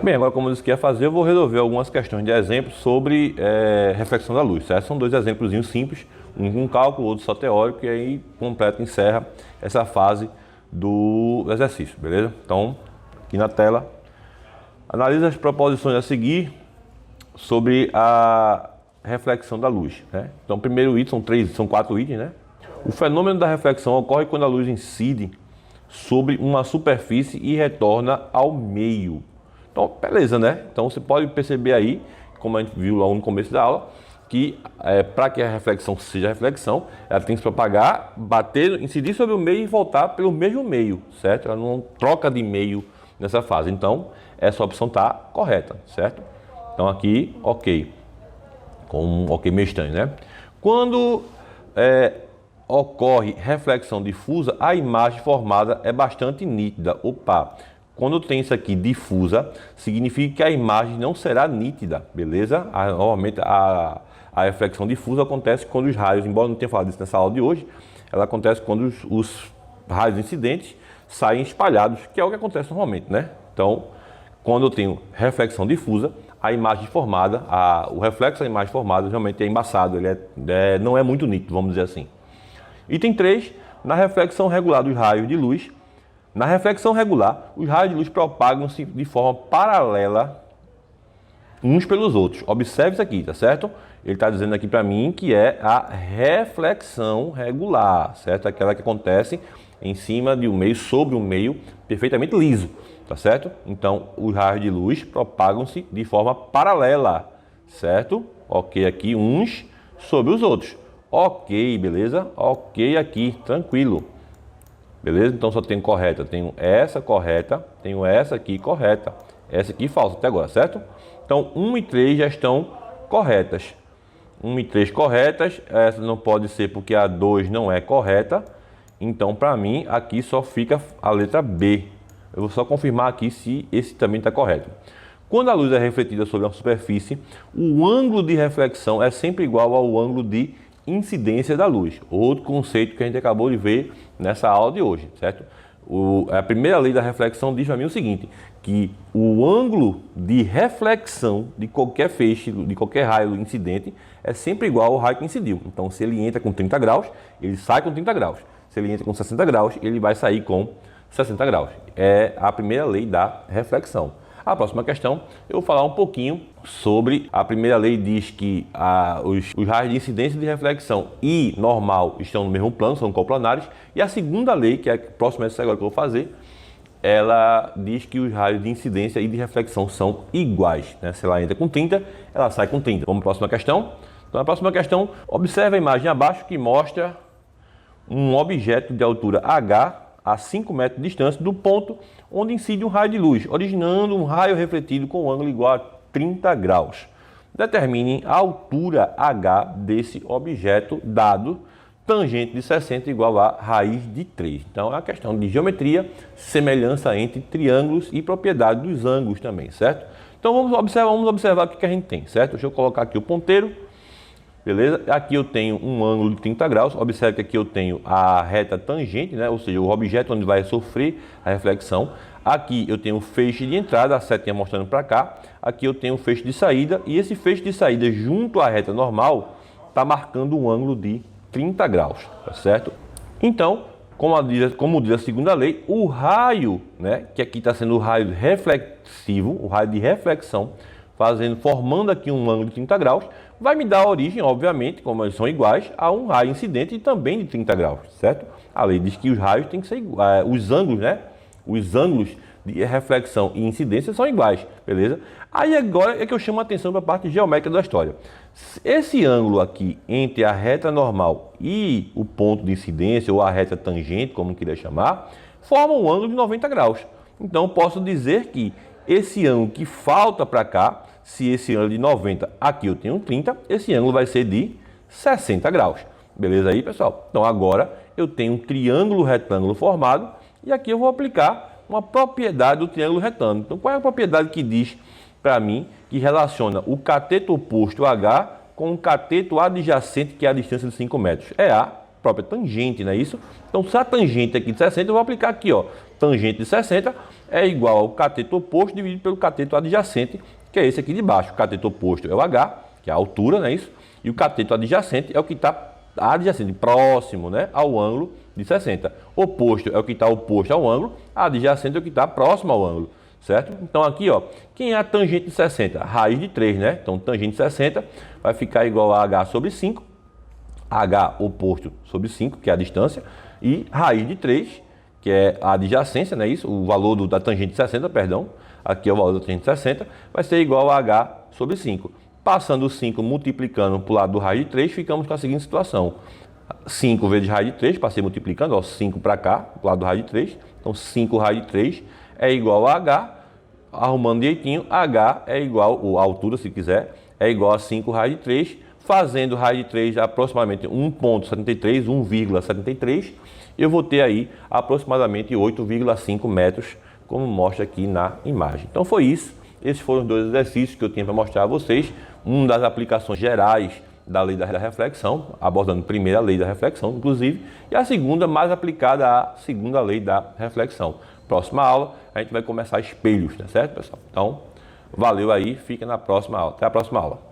Bem, agora como eu disse que ia fazer, eu vou resolver algumas questões de exemplo sobre reflexão da luz, certo? São dois exemplos simples, um com cálculo, outro só teórico, e aí completa, encerra essa fase do exercício, beleza? Então, aqui na tela, analisa as proposições a seguir sobre a reflexão da luz, né? Então, o primeiro item, são 4 itens, né? O fenômeno da reflexão ocorre quando a luz incide sobre uma superfície e retorna ao meio. Então, beleza, né? Então, você pode perceber aí, como a gente viu lá no começo da aula, que para que a reflexão seja reflexão, ela tem que se propagar, bater, incidir sobre o meio e voltar pelo mesmo meio, certo? Ela não troca de meio nessa fase. Então, essa opção está correta, certo? Então, aqui, ok. Com um ok meio estranho, né? Quando ocorre reflexão difusa, a imagem formada é bastante nítida. Opa! Quando tem isso aqui difusa, significa que a imagem não será nítida, beleza? Normalmente a reflexão difusa acontece quando os raios, embora eu não tenha falado isso nessa aula de hoje, ela acontece quando os raios incidentes saem espalhados, que é o que acontece normalmente, né? Então, quando eu tenho reflexão difusa, a imagem formada, o reflexo da imagem formada realmente é embaçado, ele não é muito nítido, vamos dizer assim. Item 3, na reflexão regular dos raios de luz. Na reflexão regular, os raios de luz propagam-se de forma paralela uns pelos outros. Observe isso aqui, tá certo? Ele está dizendo aqui para mim que é a reflexão regular, certo? Aquela que acontece em cima de um meio, sobre um meio perfeitamente liso, tá certo? Então, os raios de luz propagam-se de forma paralela, certo? Ok, aqui uns sobre os outros. Ok, beleza? Ok aqui, tranquilo. Beleza? Então só tenho correta. Tenho essa correta, tenho essa aqui correta. Essa aqui falsa até agora, certo? Então 1 e 3 já estão corretas. 1 e 3 corretas. Essa não pode ser porque a 2 não é correta. Então para mim aqui só fica a letra B. Eu vou só confirmar aqui se esse também está correto. Quando a luz é refletida sobre uma superfície, o ângulo de reflexão é sempre igual ao ângulo de incidência da luz. Outro conceito que a gente acabou de ver nessa aula de hoje, certo? A primeira lei da reflexão diz para mim o seguinte, que o ângulo de reflexão de qualquer feixe, de qualquer raio incidente, é sempre igual ao raio que incidiu. Então, se ele entra com 30 graus, ele sai com 30 graus. Se ele entra com 60 graus, ele vai sair com 60 graus. É a primeira lei da reflexão. A próxima questão, eu vou falar um pouquinho sobre a primeira lei. Diz que os raios de incidência e de reflexão e normal estão no mesmo plano, são coplanares. E a segunda lei, que é a próxima dessa agora que eu vou fazer, ela diz que os raios de incidência e de reflexão são iguais, né? Se ela entra com 30, ela sai com 30. Vamos para a próxima questão. Então, na próxima questão, observe a imagem abaixo que mostra um objeto de altura H a 5 metros de distância do ponto onde incide um raio de luz, originando um raio refletido com um ângulo igual a 30 graus. Determine a altura H desse objeto dado tangente de 60 igual a raiz de 3. Então é uma questão de geometria, semelhança entre triângulos e propriedade dos ângulos também, certo? Então vamos observar o que a gente tem, certo? Deixa eu colocar aqui o ponteiro. Beleza? Aqui eu tenho um ângulo de 30 graus. Observe que aqui eu tenho a reta tangente, né? Ou seja, o objeto onde vai sofrer a reflexão. Aqui eu tenho o feixe de entrada, a setinha mostrando para cá. Aqui eu tenho o feixe de saída. E esse feixe de saída junto à reta normal está marcando um ângulo de 30 graus, tá certo? Então, como diz a segunda lei, o raio, né? Que aqui está sendo o raio reflexivo, o raio de reflexão, formando aqui um ângulo de 30 graus, vai me dar origem, obviamente, como eles são iguais, a um raio incidente também de 30 graus, certo? A lei diz que os raios têm que ser iguais, os ângulos, né? Os ângulos de reflexão e incidência são iguais, beleza? Aí agora é que eu chamo a atenção para a parte geométrica da história. Esse ângulo aqui entre a reta normal e o ponto de incidência, ou a reta tangente, como queira chamar, forma um ângulo de 90 graus. Então, posso dizer que esse ângulo que falta para cá, se esse ângulo é de 90, aqui eu tenho 30, esse ângulo vai ser de 60 graus. Beleza aí, pessoal? Então agora eu tenho um triângulo retângulo formado e aqui eu vou aplicar uma propriedade do triângulo retângulo. Então qual é a propriedade que diz para mim que relaciona o cateto oposto H com o cateto adjacente, que é a distância de 5 metros? É a própria tangente, não é isso? Então se a tangente aqui de 60, eu vou aplicar aqui, ó, tangente de 60 é igual ao cateto oposto dividido pelo cateto adjacente, que é esse aqui de baixo. O cateto oposto é o H, que é a altura, não é isso? E o cateto adjacente é o que está adjacente, próximo, né, ao ângulo de 60. Oposto é o que está oposto ao ângulo, adjacente é o que está próximo ao ângulo, certo? Então aqui, ó, quem é a tangente de 60? Raiz de 3, né? Então tangente de 60 vai ficar igual a H sobre 5, H oposto sobre 5, que é a distância, e raiz de 3, que é a adjacência, né? Isso, o valor da tangente de 60, perdão, aqui é o valor da tangente de 60, vai ser igual a H sobre 5. Passando o 5 multiplicando para o lado do raiz de 3, ficamos com a seguinte situação. 5 vezes raiz de 3, passei multiplicando, ó, 5 para cá, para o lado do raiz de 3. Então 5 raiz de 3 é igual a H, arrumando direitinho, H é igual, ou a altura se quiser, é igual a 5 raiz de 3, fazendo raiz de 3 aproximadamente 1,73, 1,73, eu vou ter aí aproximadamente 8,5 metros, como mostra aqui na imagem. Então foi isso, esses foram os dois exercícios que eu tinha para mostrar a vocês, uma das aplicações gerais da lei da reflexão, abordando primeiro a lei da reflexão, inclusive, e a segunda mais aplicada à segunda lei da reflexão. Próxima aula, a gente vai começar espelhos, tá certo, pessoal? Então, valeu aí, fica na próxima aula. Até a próxima aula.